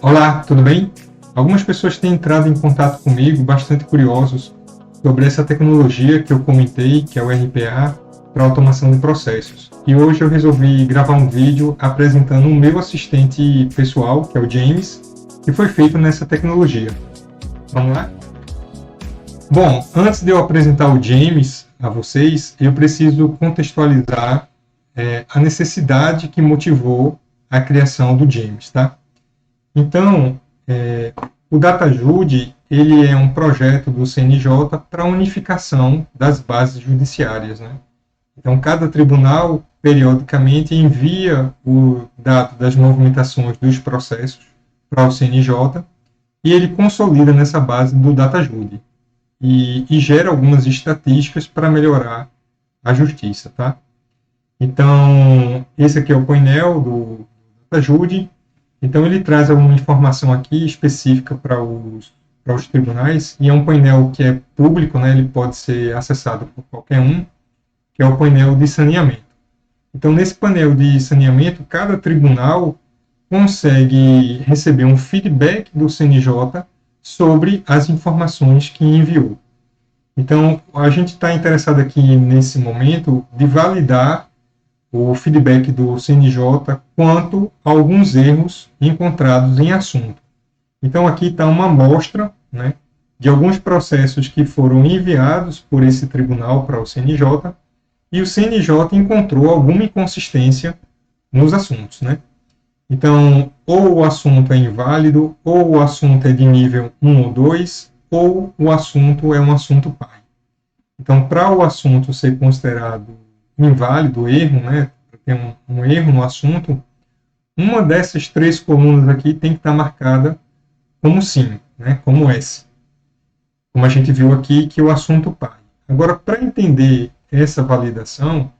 Olá, tudo bem? Algumas pessoas têm entrado em contato comigo, bastante curiosos, sobre essa tecnologia que eu comentei, que é o RPA, para automação de processos. E hoje eu resolvi gravar um vídeo apresentando o meu assistente pessoal, que é o James, que foi feito nessa tecnologia. Vamos lá? Bom, antes de eu apresentar o James a vocês, eu preciso contextualizar a necessidade que motivou a criação do James, tá? Então, o DataJude ele é um projeto do CNJ para a unificação das bases judiciárias, né? Então, cada tribunal, periodicamente, envia o dado das movimentações dos processos para o CNJ e ele consolida nessa base do DataJude e gera algumas estatísticas para melhorar a justiça, tá? Então, esse aqui é o painel do DataJude. Então, ele traz alguma informação aqui específica para os tribunais, e é um painel que é público, né? Ele pode ser acessado por qualquer um, que é o painel de saneamento. Então, nesse painel de saneamento, cada tribunal consegue receber um feedback do CNJ sobre as informações que enviou. Então, a gente está interessado aqui, nesse momento, de validar o feedback do CNJ quanto a alguns erros encontrados em assunto. Então, aqui está uma amostra, né, de alguns processos que foram enviados por esse tribunal para o CNJ, e o CNJ encontrou alguma inconsistência nos assuntos, né? Então, ou o assunto é inválido, ou o assunto é de nível 1 ou 2, ou o assunto é um assunto pai. Então, para o assunto ser considerado inválido, erro, né, tem um erro no assunto, uma dessas três colunas aqui tem que estar marcada como sim, né, como S. Como a gente viu aqui, que é o assunto pai. Agora, para entender essa validação,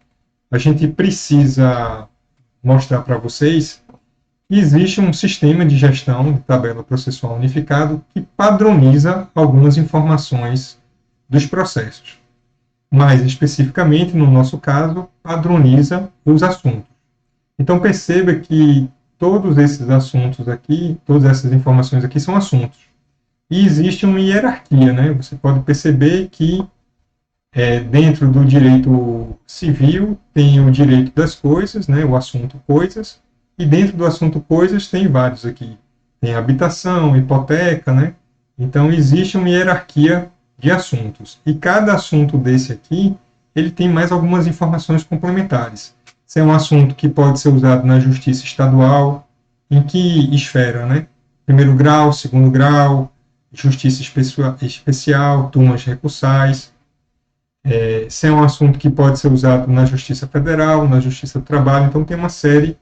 a gente precisa mostrar para vocês que existe um sistema de gestão de tabela processual unificado que padroniza algumas informações dos processos. Mais especificamente, no nosso caso, padroniza os assuntos. Então, perceba que todos esses assuntos aqui, todas essas informações aqui são assuntos. E existe uma hierarquia, né? Você pode perceber que dentro do direito civil tem o direito das coisas, né? O assunto coisas, e dentro do assunto coisas tem vários aqui. Tem habitação, hipoteca, né? Então, existe uma hierarquia de assuntos. E cada assunto desse aqui, ele tem mais algumas informações complementares. Se é um assunto que pode ser usado na justiça estadual, em que esfera, né? Primeiro grau, segundo grau, justiça especial, turmas recursais. Se é um assunto que pode ser usado na justiça federal, na justiça do trabalho, então tem uma série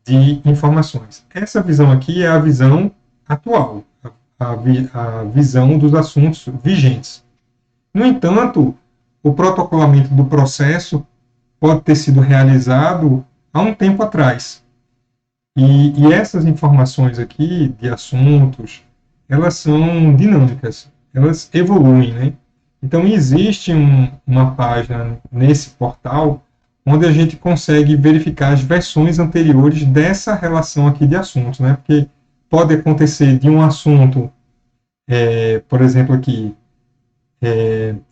de informações. Essa visão aqui é a visão atual, a visão dos assuntos vigentes. No entanto, o protocolamento do processo pode ter sido realizado há um tempo atrás. E essas informações aqui de assuntos, elas são dinâmicas, elas evoluem, né? Então, existe uma página nesse portal onde a gente consegue verificar as versões anteriores dessa relação aqui de assuntos, né? Porque pode acontecer de um assunto, por exemplo, aqui,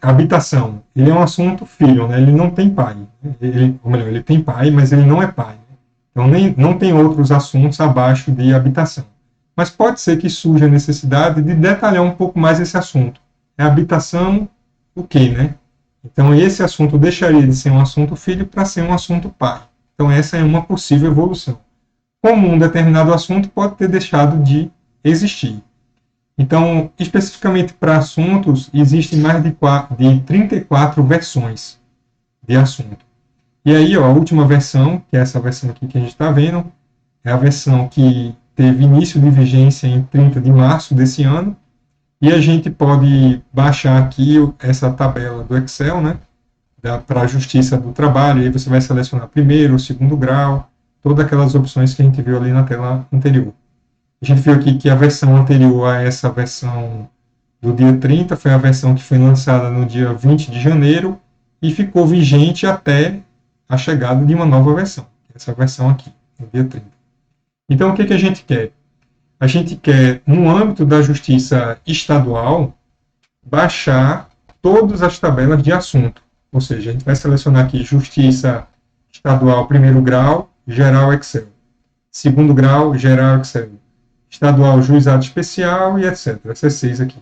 habitação. Ele é um assunto filho, né? Ele não tem pai. Ou melhor, ele tem pai, mas ele não é pai. Então, não tem outros assuntos abaixo de habitação. Mas pode ser que surja a necessidade de detalhar um pouco mais esse assunto. É habitação, o quê, né? Então, esse assunto deixaria de ser um assunto filho para ser um assunto pai. Então, essa é uma possível evolução. Como um determinado assunto pode ter deixado de existir. Então, especificamente para assuntos, existem mais de 34 versões de assunto. E aí, ó, a última versão, que é essa versão aqui que a gente está vendo, é a versão que teve início de vigência em 30 de março desse ano. E a gente pode baixar aqui essa tabela do Excel, né, para a Justiça do Trabalho, e aí você vai selecionar primeiro, segundo grau, todas aquelas opções que a gente viu ali na tela anterior. A gente viu aqui que a versão anterior a essa versão do dia 30 foi a versão que foi lançada no dia 20 de janeiro e ficou vigente até a chegada de uma nova versão, essa versão aqui, no dia 30. Então, o que a gente quer? a gente quer, no âmbito da justiça estadual, baixar todas as tabelas de assunto. Ou seja, a gente vai selecionar aqui Justiça Estadual, primeiro grau, geral Excel. Segundo grau, geral Excel. Estadual, juizado especial e etc. Essas 6 aqui.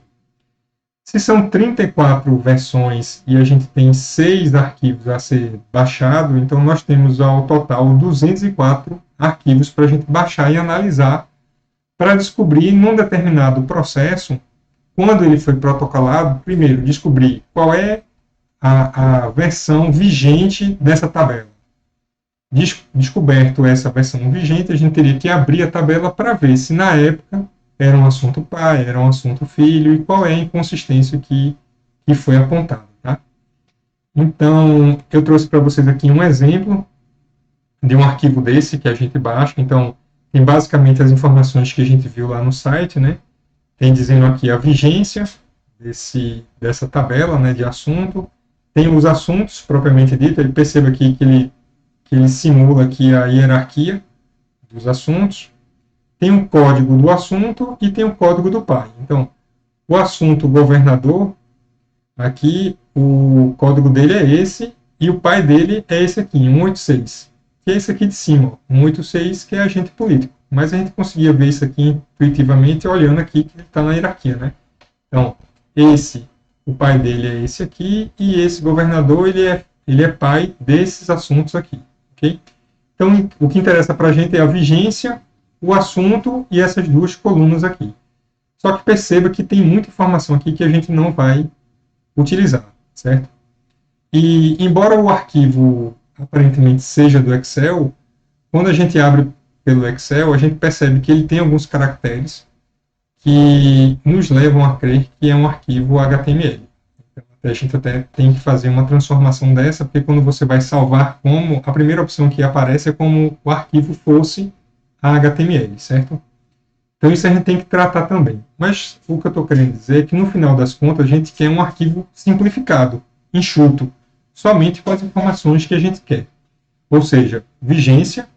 Se são 34 versões e a gente tem 6 arquivos a ser baixado, então nós temos ao total 204 arquivos para a gente baixar e analisar para descobrir, num determinado processo, quando ele foi protocolado, primeiro, descobrir qual é a versão vigente dessa tabela. Descoberto essa versão vigente, a gente teria que abrir a tabela para ver se na época era um assunto pai, era um assunto filho, e qual é a inconsistência que foi apontada. Tá? Então, eu trouxe para vocês aqui um exemplo de um arquivo desse que a gente baixa. Então, tem basicamente as informações que a gente viu lá no site, né? Tem dizendo aqui a vigência dessa tabela, né, de assunto. Tem os assuntos, propriamente dito. Ele perceba aqui que ele simula aqui a hierarquia dos assuntos. Tem o código do assunto e tem o código do pai. Então, o assunto governador, aqui o código dele é esse, e o pai dele é esse aqui, 186, que é esse aqui de cima, 186, que é agente político. Mas a gente conseguia ver isso aqui intuitivamente olhando aqui que ele está na hierarquia, né? Então, o pai dele é esse aqui, e esse governador, ele é pai desses assuntos aqui, ok? Então, o que interessa para a gente é a vigência, o assunto e essas 2 colunas aqui. Só que perceba que tem muita informação aqui que a gente não vai utilizar, certo? E, embora o arquivo aparentemente seja do Excel, quando a gente abre pelo Excel, a gente percebe que ele tem alguns caracteres que nos levam a crer que é um arquivo HTML. Então, a gente até tem que fazer uma transformação dessa, porque quando você vai salvar como, a primeira opção que aparece é como o arquivo fosse a HTML, certo? Então isso a gente tem que tratar também. Mas o que eu estou querendo dizer é que no final das contas a gente quer um arquivo simplificado, enxuto, somente com as informações que a gente quer. Ou seja, vigência,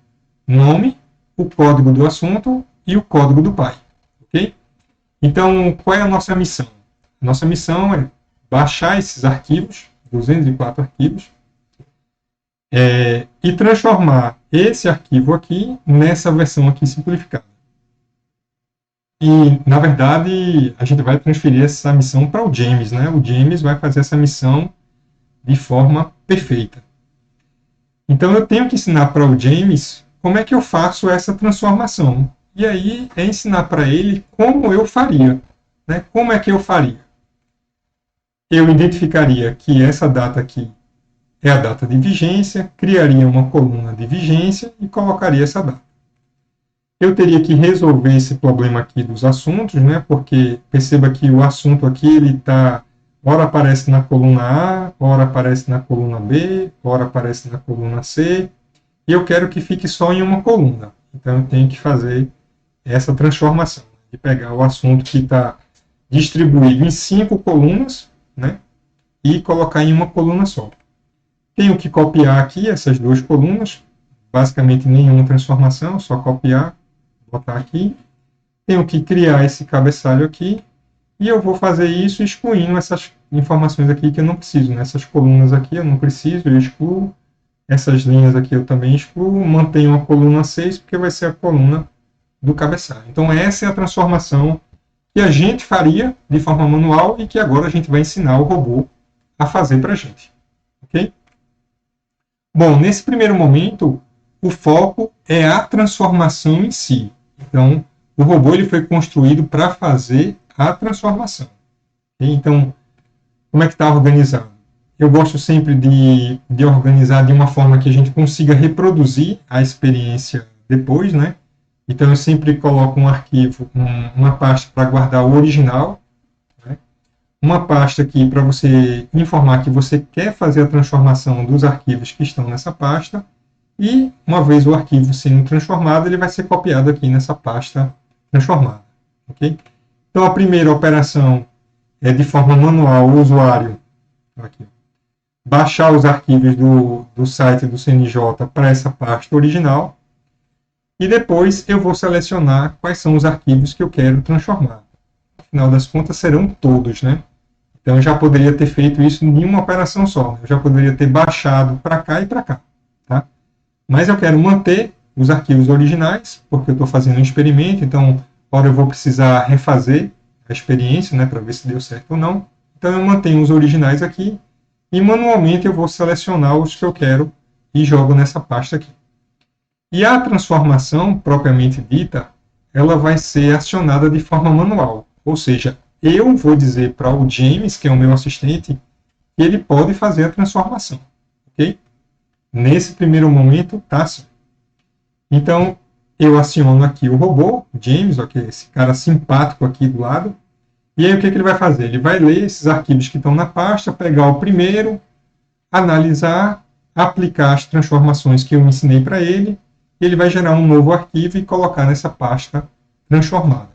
nome, o código do assunto e o código do pai. Ok? Então, qual é a nossa missão? Nossa missão é baixar esses arquivos, 204 arquivos, e transformar esse arquivo aqui nessa versão aqui simplificada. E, na verdade, a gente vai transferir essa missão para o James, né? O James vai fazer essa missão de forma perfeita. Então, eu tenho que ensinar para o James como é que eu faço essa transformação. E aí, é ensinar para ele como eu faria. Né? Como é que eu faria? Eu identificaria que essa data aqui é a data de vigência, criaria uma coluna de vigência e colocaria essa data. Eu teria que resolver esse problema aqui dos assuntos, né? Porque perceba que o assunto aqui, ele está, ora aparece na coluna A, ora aparece na coluna B, ora aparece na coluna C, e eu quero que fique só em uma coluna. Então eu tenho que fazer essa transformação, de pegar o assunto que está distribuído em 5 colunas, né? E colocar em uma coluna só. Tenho que copiar aqui essas 2 colunas, basicamente nenhuma transformação, só copiar, botar aqui. Tenho que criar esse cabeçalho aqui, e eu vou fazer isso excluindo essas informações aqui que eu não preciso. Essas colunas aqui eu não preciso, eu excluo. Essas linhas aqui eu também excluo, mantenho a coluna 6, porque vai ser a coluna do cabeçalho. Então essa é a transformação que a gente faria de forma manual e que agora a gente vai ensinar o robô a fazer para a gente. Ok? Bom, nesse primeiro momento, o foco é a transformação em si. Então, o robô ele foi construído para fazer a transformação. Okay? Então, como é que está organizado? Eu gosto sempre de organizar de uma forma que a gente consiga reproduzir a experiência depois, né? Então, eu sempre coloco um arquivo, uma pasta para guardar o original, né? Uma pasta aqui para você informar que você quer fazer a transformação dos arquivos que estão nessa pasta, e uma vez o arquivo sendo transformado, ele vai ser copiado aqui nessa pasta transformada. Okay? Então, a primeira operação é de forma manual, o usuário aqui, baixar os arquivos do site do CNJ para essa pasta original. E depois eu vou selecionar quais são os arquivos que eu quero transformar. Afinal das contas, serão todos, né? Então eu já poderia ter feito isso em uma operação só. Eu já poderia ter baixado para cá e para cá. Tá? Mas eu quero manter os arquivos originais, porque eu estou fazendo um experimento, então, ora eu vou precisar refazer a experiência, né, para ver se deu certo ou não. Então eu mantenho os originais aqui e manualmente eu vou selecionar os que eu quero e jogo nessa pasta aqui. E a transformação, propriamente dita, ela vai ser acionada de forma manual. Ou seja, eu vou dizer para o James, que é o meu assistente, que ele pode fazer a transformação. Ok? Nesse primeiro momento, tá assim. Então, eu aciono aqui o robô, James, ok, esse cara simpático aqui do lado. E aí o que ele vai fazer? Ele vai ler esses arquivos que estão na pasta, pegar o primeiro, analisar, aplicar as transformações que eu ensinei para ele, e ele vai gerar um novo arquivo e colocar nessa pasta transformada.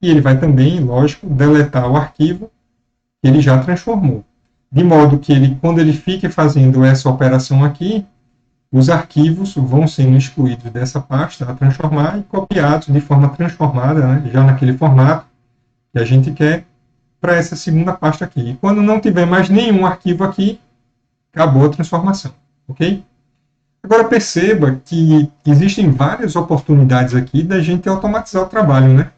E ele vai também, lógico, deletar o arquivo que ele já transformou. De modo que ele, quando ele fique fazendo essa operação aqui, os arquivos vão sendo excluídos dessa pasta a transformar e copiados de forma transformada, né, já naquele formato que a gente quer, para essa segunda pasta aqui. E quando não tiver mais nenhum arquivo aqui, acabou a transformação. Ok? Agora perceba que existem várias oportunidades aqui da gente automatizar o trabalho, né?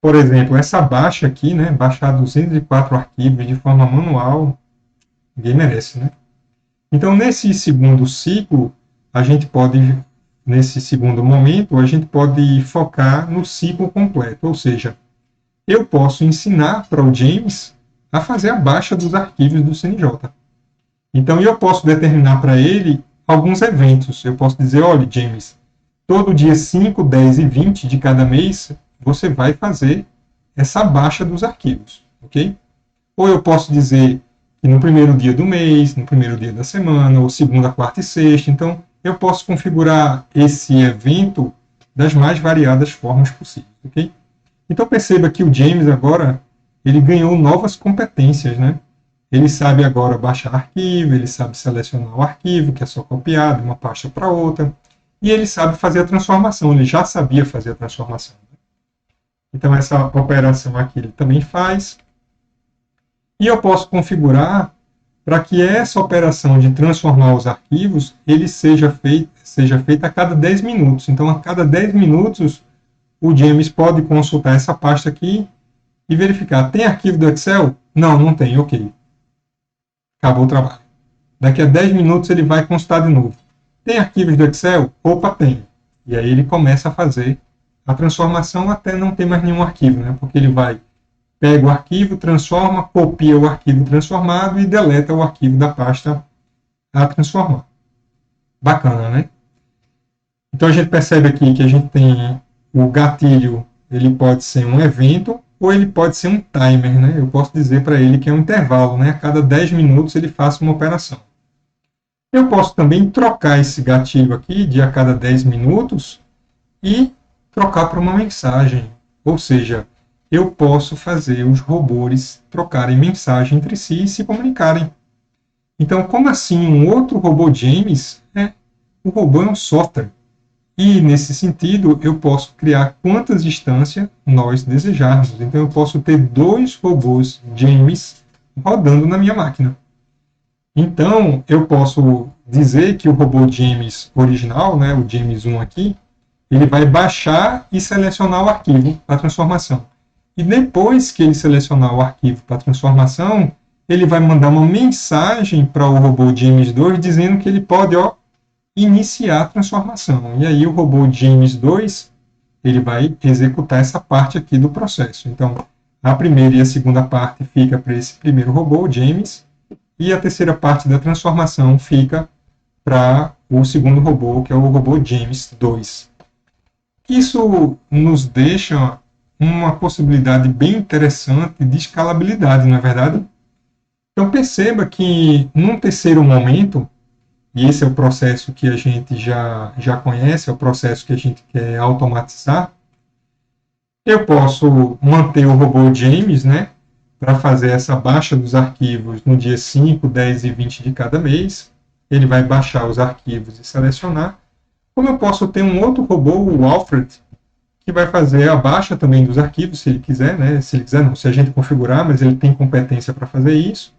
Por exemplo, essa baixa aqui, né, baixar 204 arquivos de forma manual, ninguém merece, né? Então, nesse segundo ciclo, a gente pode, nesse segundo momento, a gente pode focar no ciclo completo, ou seja, eu posso ensinar para o James a fazer a baixa dos arquivos do CNJ. Então, eu posso determinar para ele alguns eventos. Eu posso dizer, olha, James, todo dia 5, 10 e 20 de cada mês, você vai fazer essa baixa dos arquivos, ok? Ou eu posso dizer que no primeiro dia do mês, no primeiro dia da semana, ou segunda, quarta e sexta. Então, eu posso configurar esse evento das mais variadas formas possíveis, ok? Então, perceba que o James agora, ele ganhou novas competências, né? Ele sabe agora baixar arquivo, ele sabe selecionar o arquivo, que é só copiar de uma pasta para outra, e ele sabe fazer a transformação, ele já sabia fazer a transformação. Então, essa operação aqui ele também faz. E eu posso configurar para que essa operação de transformar os arquivos ele seja feita a cada 10 minutos. Então, a cada 10 minutos, o James pode consultar essa pasta aqui e verificar, tem arquivo do Excel? Não, não tem, ok. Acabou o trabalho. Daqui a 10 minutos ele vai consultar de novo. Tem arquivos do Excel? Opa, tem. E aí ele começa a fazer a transformação até não ter mais nenhum arquivo, né? Porque ele vai, pega o arquivo, transforma, copia o arquivo transformado e deleta o arquivo da pasta a transformar. Bacana, né? Então a gente percebe aqui que a gente tem o gatilho, ele pode ser um evento ou ele pode ser um timer, né? Eu posso dizer para ele que é um intervalo, né? A cada 10 minutos ele faça uma operação. Eu posso também trocar esse gatilho aqui de a cada 10 minutos e trocar para uma mensagem. Ou seja, eu posso fazer os robôs trocarem mensagem entre si e se comunicarem. Então, como assim um outro robô James? O robô é um software. E, nesse sentido, eu posso criar quantas instâncias nós desejarmos. Então, eu posso ter 2 robôs James rodando na minha máquina. Então, eu posso dizer que o robô James original, né, o James 1 aqui, ele vai baixar e selecionar o arquivo para transformação. E depois que ele selecionar o arquivo para transformação, ele vai mandar uma mensagem para o robô James 2 dizendo que ele pode iniciar a transformação. E aí o robô James 2 ele vai executar essa parte aqui do processo. Então, a primeira e a segunda parte fica para esse primeiro robô, James, e a terceira parte da transformação fica para o segundo robô, que é o robô James 2. Isso nos deixa uma possibilidade bem interessante de escalabilidade, não é verdade? Então perceba que num terceiro momento, e esse é o processo que a gente já conhece, é o processo que a gente quer automatizar, eu posso manter o robô James, né, para fazer essa baixa dos arquivos no dia 5, 10 e 20 de cada mês. Ele vai baixar os arquivos e selecionar. Como eu posso ter um outro robô, o Alfred, que vai fazer a baixa também dos arquivos, se ele quiser, né? Se ele quiser, não, se a gente configurar, mas ele tem competência para fazer isso.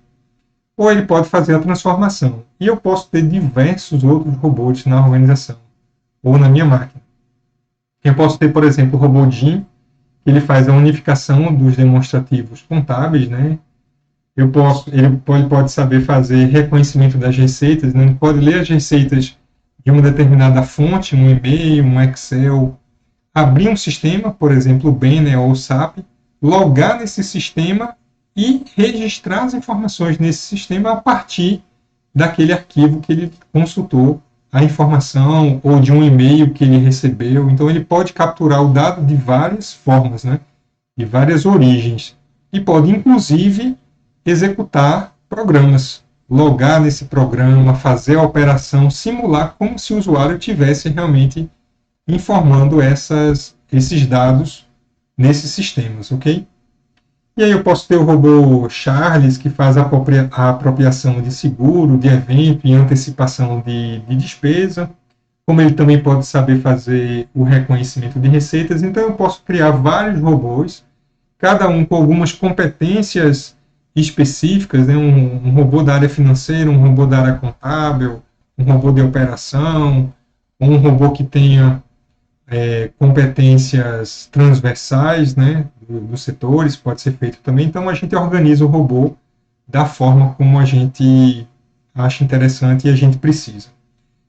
Ou ele pode fazer a transformação. E eu posso ter diversos outros robôs na organização, ou na minha máquina. Eu posso ter, por exemplo, o robô Jim, que ele faz a unificação dos demonstrativos contábeis, né? Ele pode saber fazer reconhecimento das receitas, né? Ele pode ler as receitas de uma determinada fonte, um e-mail, um Excel, abrir um sistema, por exemplo, o Banner ou o SAP, logar nesse sistema e registrar as informações nesse sistema a partir daquele arquivo que ele consultou a informação ou de um e-mail que ele recebeu. Então ele pode capturar o dado de várias formas, né? De várias origens. E pode, inclusive, executar programas, logar nesse programa, fazer a operação, simular como se o usuário tivesse realmente informando esses dados nesses sistemas, ok? E aí eu posso ter o robô Charles, que faz a apropriação de seguro, de evento e antecipação de despesa, como ele também pode saber fazer o reconhecimento de receitas. Então eu posso criar vários robôs, cada um com algumas competências específicas, né? Um robô da área financeira, um robô da área contábil, um robô de operação, um robô que tenha competências transversais, né, dos setores, pode ser feito também. Então a gente organiza o robô da forma como a gente acha interessante e a gente precisa.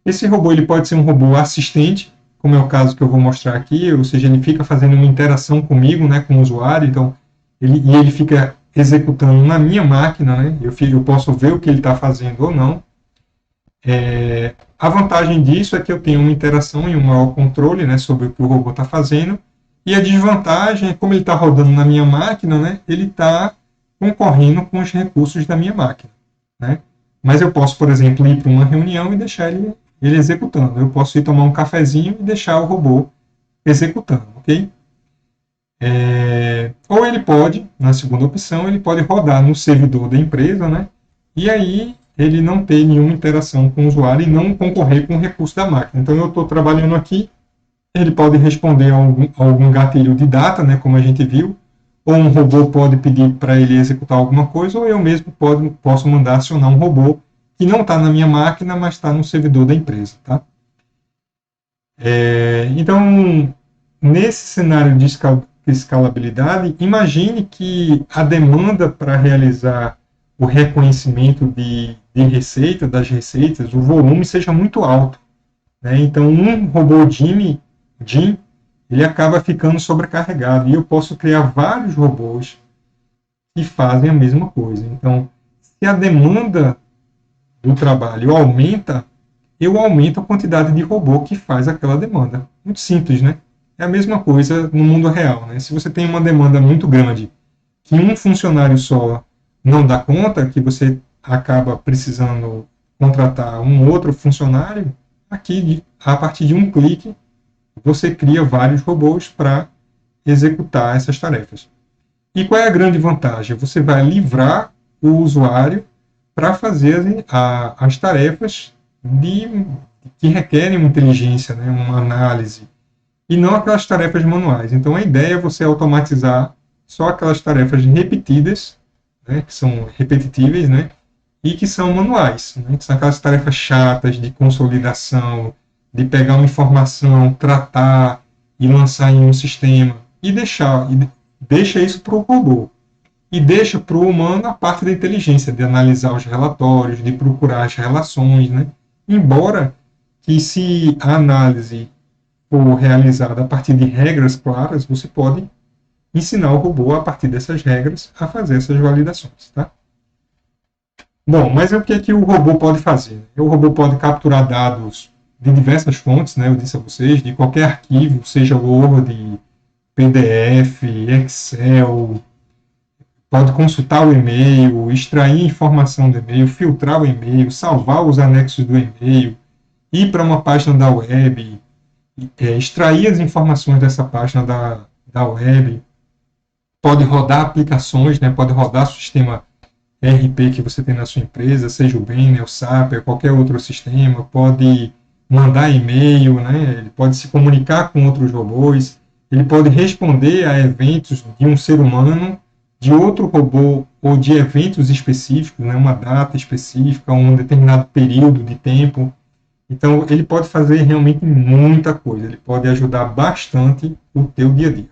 Esse robô ele pode ser um robô assistente, como é o caso que eu vou mostrar aqui, ou seja, ele fica fazendo uma interação comigo, né, com o usuário, então ele fica executando na minha máquina, né, eu posso ver o que ele está fazendo ou não. A vantagem disso é que eu tenho uma interação e um maior controle, né, sobre o que o robô está fazendo, e a desvantagem é como ele está rodando na minha máquina, né, ele está concorrendo com os recursos da minha máquina, né? Mas eu posso, por exemplo, ir para uma reunião e deixar ele executando. Eu posso ir tomar um cafezinho e deixar o robô executando, ok? Ou ele pode, na segunda opção, ele pode rodar no servidor da empresa, né? E aí ele não ter nenhuma interação com o usuário e não concorrer com o recurso da máquina. Então eu estou trabalhando aqui, ele pode responder a algum gatilho de data, né, como a gente viu, ou um robô pode pedir para ele executar alguma coisa, ou eu mesmo posso mandar acionar um robô que não está na minha máquina, mas está no servidor da empresa. Tá? Então, nesse cenário de escalabilidade, imagine que a demanda para realizar o reconhecimento de receita, das receitas, o volume seja muito alto. Né? Então, um robô Jim, ele acaba ficando sobrecarregado. E eu posso criar vários robôs que fazem a mesma coisa. Então, se a demanda do trabalho aumenta, eu aumento a quantidade de robô que faz aquela demanda. Muito simples, né? É a mesma coisa no mundo real. Né? Se você tem uma demanda muito grande, que um funcionário só não dá conta, que você acaba precisando contratar um outro funcionário, aqui, a partir de um clique, você cria vários robôs para executar essas tarefas. E qual é a grande vantagem? Você vai livrar o usuário para fazer as tarefas que requerem uma inteligência, né, uma análise, e não aquelas tarefas manuais. Então a ideia é você automatizar só aquelas tarefas repetidas, né, que são repetitíveis, né, e que são manuais, né, que são aquelas tarefas chatas de consolidação, de pegar uma informação, tratar e lançar em um sistema, e deixa isso para o robô. E deixa para o humano a parte da inteligência, de analisar os relatórios, de procurar as relações, né? Embora que se a análise for realizada a partir de regras claras, você pode ensinar o robô, a partir dessas regras, a fazer essas validações. Tá? Bom, mas o que é que o robô pode fazer? O robô pode capturar dados de diversas fontes, né? Eu disse a vocês, de qualquer arquivo, seja Word, PDF, Excel, pode consultar o e-mail, extrair informação do e-mail, filtrar o e-mail, salvar os anexos do e-mail, ir para uma página da web, extrair as informações dessa página da web, pode rodar aplicações, né? Pode rodar o sistema ERP que você tem na sua empresa, seja o Banner, o SAP, qualquer outro sistema, pode mandar e-mail, né? Ele pode se comunicar com outros robôs, ele pode responder a eventos de um ser humano, de outro robô ou de eventos específicos, né? Uma data específica, um determinado período de tempo. Então, ele pode fazer realmente muita coisa, ele pode ajudar bastante o teu dia a dia.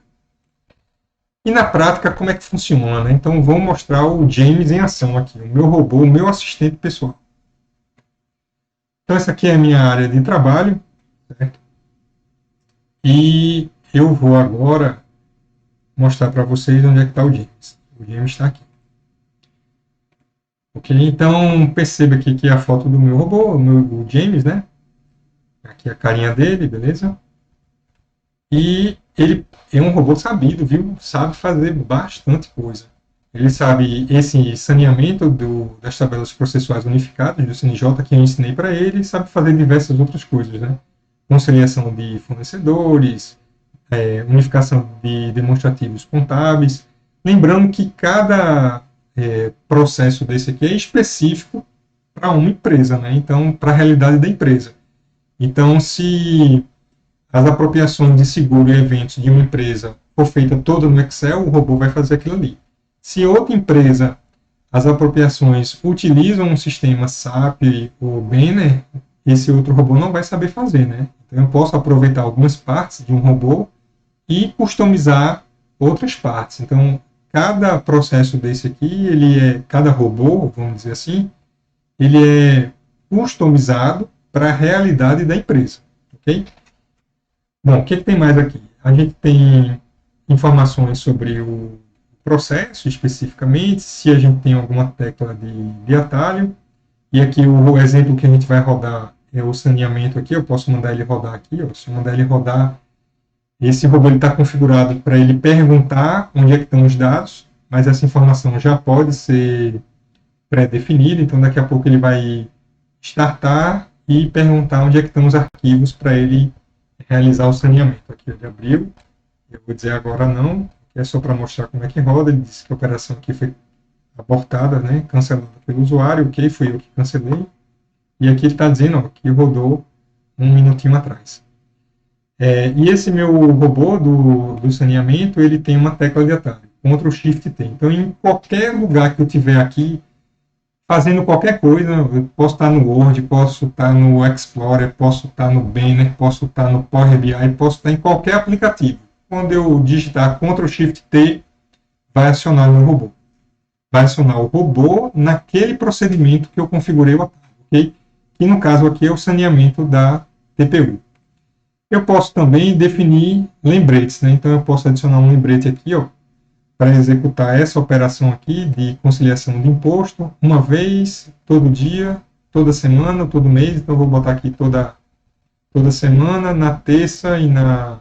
E na prática, como é que funciona? Né? Então, vou mostrar o James em ação aqui, o meu robô, o meu assistente pessoal. Então, essa aqui é a minha área de trabalho, certo? E eu vou agora mostrar para vocês onde é que está o James. O James está aqui. Ok? Então, perceba aqui que é a foto do meu robô, o James, né? Aqui a carinha dele, beleza? E ele é um robô sabido, viu? Sabe fazer bastante coisa. Ele sabe esse saneamento das tabelas processuais unificadas do CNJ que eu ensinei para ele, sabe fazer diversas outras coisas, né? Conciliação de fornecedores, unificação de demonstrativos contábeis. Lembrando que cada processo desse aqui é específico para uma empresa, né? Então, para a realidade da empresa. Então, se as apropriações de seguro e eventos de uma empresa for feita toda no Excel, o robô vai fazer aquilo ali. Se outra empresa, as apropriações utilizam um sistema SAP ou Banner, esse outro robô não vai saber fazer, né? Então eu posso aproveitar algumas partes de um robô e customizar outras partes. Então, cada processo desse aqui, cada robô, vamos dizer assim, ele é customizado para a realidade da empresa, ok? Bom, o que tem mais aqui? A gente tem informações sobre o processo especificamente, se a gente tem alguma tecla de atalho, e aqui o exemplo que a gente vai rodar é o saneamento aqui, eu posso mandar ele rodar aqui, ó, se eu mandar ele rodar, esse robô está configurado para ele perguntar onde é que estão os dados, mas essa informação já pode ser pré-definida, então daqui a pouco ele vai startar e perguntar onde é que estão os arquivos para ele realizar o saneamento. Aqui ele abriu, eu vou dizer agora não, que é só para mostrar como é que roda. Ele disse que a operação aqui foi abortada, né, cancelada pelo usuário, ok, fui eu que cancelei. E aqui ele está dizendo ó, que rodou um minutinho atrás. E esse meu robô do saneamento, ele tem uma tecla de atalho, Ctrl Shift T. Então, em qualquer lugar que eu tiver aqui, fazendo qualquer coisa, eu posso estar no Word, posso estar no Explorer, posso estar no Banner, posso estar no Power BI, posso estar em qualquer aplicativo. Quando eu digitar Ctrl Shift T, vai acionar o meu robô. Vai acionar o robô naquele procedimento que eu configurei o atalho, ok? Que no caso aqui é o saneamento da TPU. Eu posso também definir lembretes, né? Então eu posso adicionar um lembrete aqui, ó, para executar essa operação aqui de conciliação de imposto, uma vez, todo dia, toda semana, todo mês. Então eu vou botar aqui toda semana, na terça e na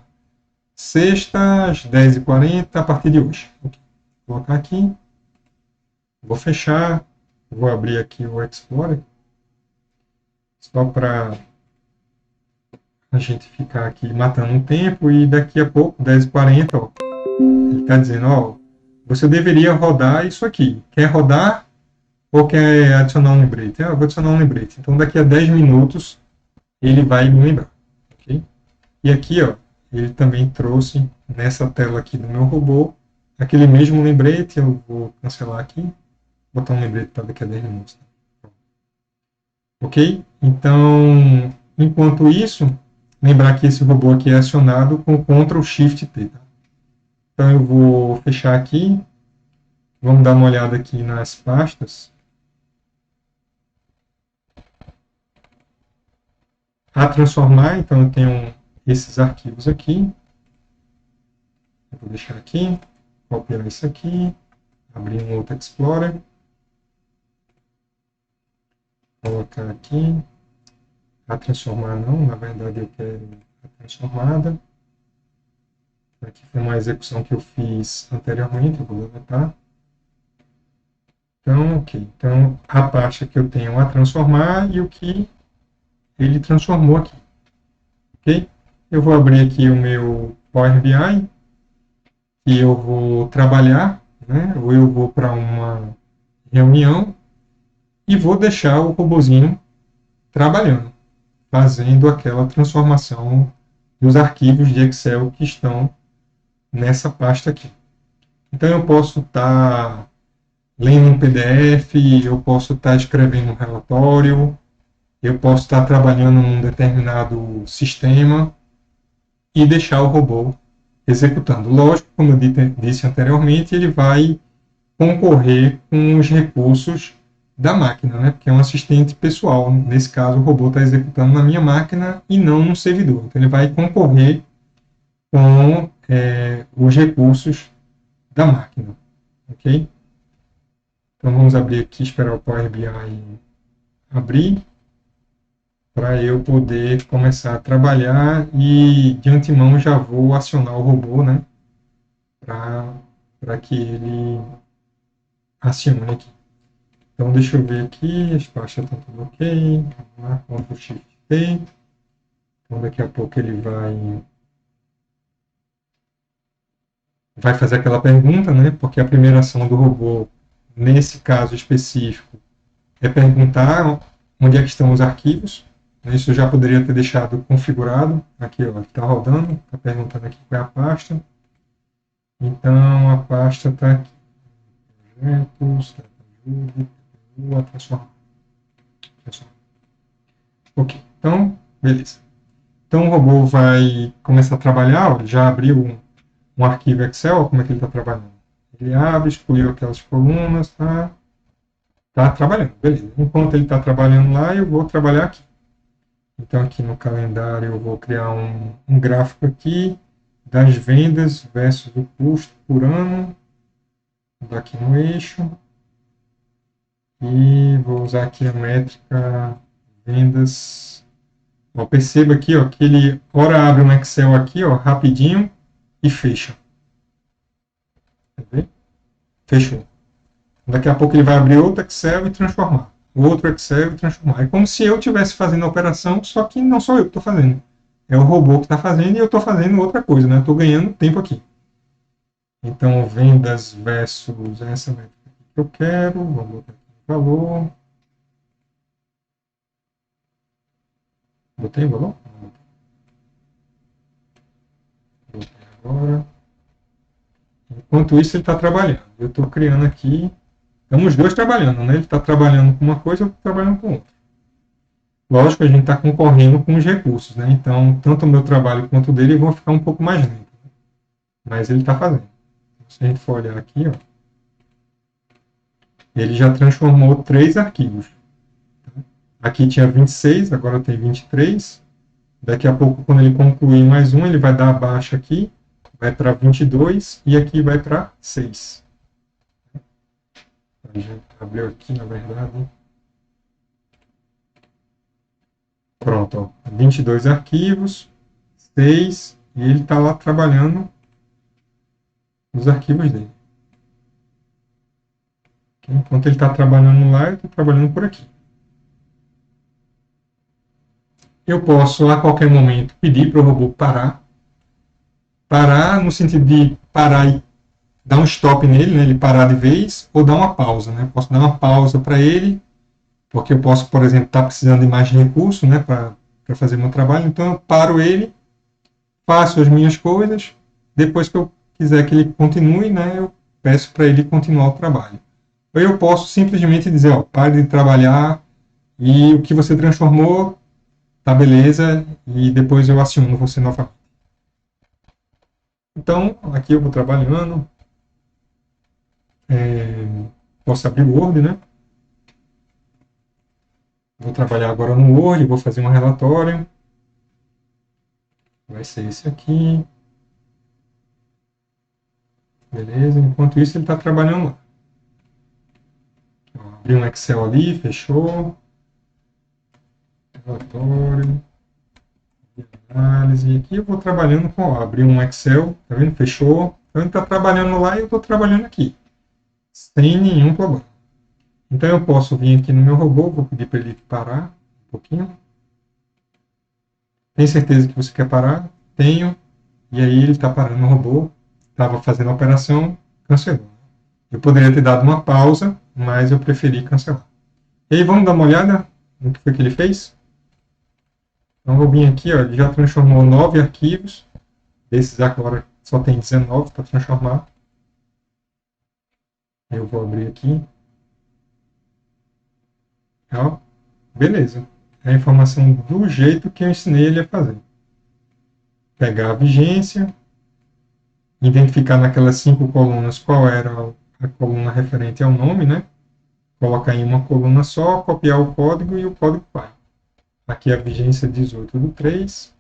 sexta, às 10h40, a partir de hoje. Okay. Vou colocar aqui, vou fechar, vou abrir aqui o Explorer, só para a gente ficar aqui matando um tempo, e daqui a pouco, 10h40, ó, ele está dizendo, ó, você deveria rodar isso aqui. Quer rodar ou quer adicionar um lembrete? Eu vou adicionar um lembrete. Então, daqui a 10 minutos, ele vai me lembrar. Okay? E aqui, ó, ele também trouxe nessa tela aqui do meu robô aquele mesmo lembrete. Eu vou cancelar aqui. Botar um lembrete para daqui a 10 minutos. Ok? Então, enquanto isso, lembrar que esse robô aqui é acionado com Ctrl Shift T. Tá? Então eu vou fechar aqui, vamos dar uma olhada aqui nas pastas. A transformar, então eu tenho esses arquivos aqui. Eu vou deixar aqui, copiar isso aqui, abrir um outro Explorer. Colocar aqui. A transformar não, na verdade eu quero a transformada. Aqui foi uma execução que eu fiz anteriormente, eu vou levantar. Então, ok. Então, a parte que eu tenho a transformar e o que ele transformou aqui. Ok? Eu vou abrir aqui o meu Power BI e eu vou trabalhar, né? Ou eu vou para uma reunião e vou deixar o robozinho trabalhando. fazendo aquela transformação dos arquivos de Excel que estão nessa pasta aqui. Então eu posso estar lendo um PDF, eu posso estar escrevendo um relatório, eu posso estar trabalhando num determinado sistema e deixar o robô executando. Lógico, como eu disse anteriormente, ele vai concorrer com os recursos da máquina, né? Porque é um assistente pessoal. Nesse caso, o robô está executando na minha máquina e não no servidor. Então, ele vai concorrer com os recursos da máquina, ok? Então, vamos abrir aqui, esperar o Power BI abrir, para eu poder começar a trabalhar e, de antemão, já vou acionar o robô, né? Para que ele acione aqui. Então, deixa eu ver aqui, as pastas estão tudo ok. Vamos lá, Ctrl Shift T. Então, daqui a pouco ele vai fazer aquela pergunta, né? Porque a primeira ação do robô, nesse caso específico, é perguntar onde é que estão os arquivos. Isso eu já poderia ter deixado configurado. Aqui, ó, está rodando, está perguntando aqui qual é a pasta. Então, a pasta está aqui. Projetos, ajuda, transformar. Ok, então, beleza. Então o robô vai começar a trabalhar, ó, ele já abriu um arquivo Excel, ó, como é que ele está trabalhando. Ele abre, excluiu aquelas colunas, tá trabalhando, beleza. Enquanto ele está trabalhando lá, eu vou trabalhar aqui. Então aqui no calendário eu vou criar um gráfico aqui das vendas versus o custo por ano. Vou dar aqui no eixo. E vou usar aqui a métrica vendas. Ó, perceba aqui, ó, que ele ora abre um Excel aqui, ó, rapidinho e fecha. Quer ver? Fechou. Daqui a pouco ele vai abrir outro Excel e transformar. Outro Excel e transformar. É como se eu estivesse fazendo a operação, só que não sou eu que estou fazendo. É o robô que está fazendo e eu estou fazendo outra coisa, né? Estou ganhando tempo aqui. Então, vendas versus essa métrica que eu quero. Vamos botar aqui o valor. Botei o valor? Botei agora. Enquanto isso, ele está trabalhando. Eu estou criando aqui. Estamos os dois trabalhando, né? Ele está trabalhando com uma coisa, eu estou trabalhando com outra. Lógico, a gente está concorrendo com os recursos, né? Então, tanto o meu trabalho quanto o dele vão ficar um pouco mais lentos. Mas ele está fazendo. Se a gente for olhar aqui, ó, ele já transformou 3 arquivos. Aqui tinha 26, agora tem 23. Daqui a pouco, quando ele concluir mais um, ele vai dar a baixa aqui, vai para 22 e aqui vai para 6. A gente abriu aqui, na verdade. Pronto, ó, 22 arquivos, 6, e ele está lá trabalhando nos arquivos dele. Enquanto ele está trabalhando lá, eu estou trabalhando por aqui. Eu posso, a qualquer momento, pedir para o robô parar. Parar no sentido de parar e dar um stop nele, né, ele parar de vez, ou dar uma pausa. Né? Posso dar uma pausa para ele, porque eu posso, por exemplo, estar precisando de mais recurso, né, para fazer meu trabalho. Então eu paro ele, faço as minhas coisas, depois que eu quiser que ele continue, né, eu peço para ele continuar o trabalho. Ou eu posso simplesmente dizer, ó, pare de trabalhar e o que você transformou, tá beleza, e depois eu aciono você novamente. Então, aqui eu vou trabalhando, posso abrir o Word, né? Vou trabalhar agora no Word, vou fazer um relatório. Vai ser esse aqui. Beleza, enquanto isso ele está trabalhando lá. Abri um Excel ali, fechou. Relatório. Análise. Aqui eu vou trabalhando com, ó, abri um Excel, tá vendo? Fechou. Então ele está trabalhando lá e eu estou trabalhando aqui. Sem nenhum problema. Então eu posso vir aqui no meu robô, vou pedir para ele parar um pouquinho. Tem certeza que você quer parar? Tenho. E aí ele está parando no robô, estava fazendo a operação, cancelou. Eu poderia ter dado uma pausa, mas eu preferi cancelar. E aí vamos dar uma olhada no que foi que ele fez? Então, vou vir aqui, ó, ele já transformou 9 arquivos. Desses agora só tem 19 para transformar. Eu vou abrir aqui. Ó, beleza. É a informação do jeito que eu ensinei ele a fazer. Pegar a vigência, identificar naquelas 5 colunas qual era a coluna referente ao nome, né? Colocar em uma coluna só, copiar o código e o código vai. Aqui a vigência 18/3.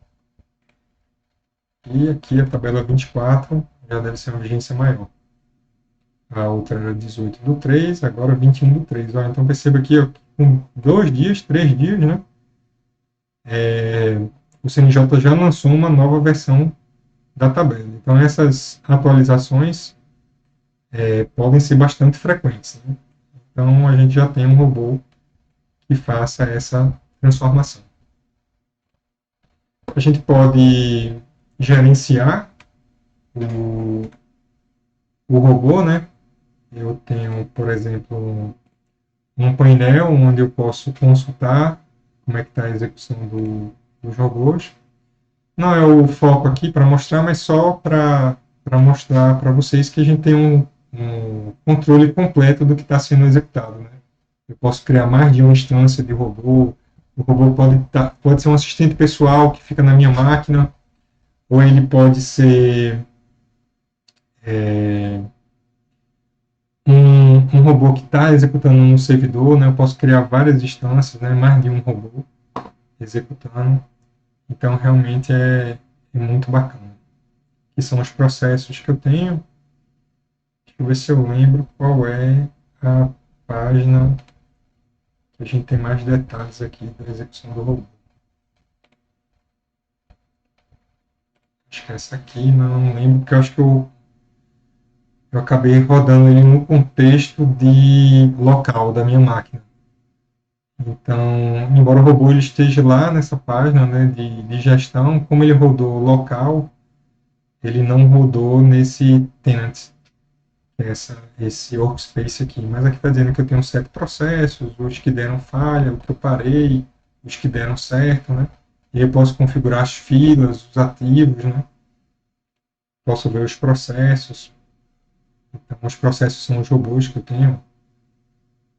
E aqui a tabela 24 já deve ser uma vigência maior. A outra era 18/3, agora 21/3. Ó, então perceba aqui, ó, com 2 dias, 3 dias, né? O CNJ já lançou uma nova versão da tabela. Então essas atualizações podem ser bastante frequentes, né? Então a gente já tem um robô que faça essa transformação. A gente pode gerenciar o robô, né? Eu tenho, por exemplo, um painel onde eu posso consultar como é que está a execução dos robôs. Não é o foco aqui para mostrar, mas só para mostrar para vocês que a gente tem um controle completo do que está sendo executado, né? Eu posso criar mais de uma instância de robô. O robô pode ser um assistente pessoal que fica na minha máquina, ou ele pode ser um robô que está executando no servidor, né? Eu posso criar várias instâncias, né? Mais de um robô executando. Então, realmente é muito bacana. Aqui são os processos que eu tenho. Deixa eu ver se eu lembro qual é a página que a gente tem mais detalhes aqui da execução do robô. Acho que é essa aqui, não lembro, porque eu acho que eu acabei rodando ele no contexto de local da minha máquina. Então, embora o robô ele esteja lá nessa página, né, de gestão, como ele rodou local, ele não rodou nesse tenant, esse workspace aqui. Mas aqui está dizendo que eu tenho 7 processos, os que deram falha, o que eu parei, os que deram certo, né? E eu posso configurar as filas, os ativos, né? Posso ver os processos. Então, os processos são os robôs que eu tenho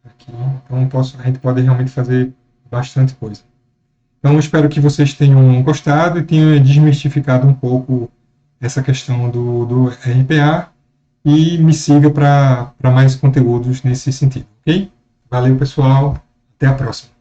aqui. Então, a gente pode realmente fazer bastante coisa. Então, espero que vocês tenham gostado e tenham desmistificado um pouco essa questão do RPA e me siga para mais conteúdos nesse sentido, ok? Valeu, pessoal. Até a próxima.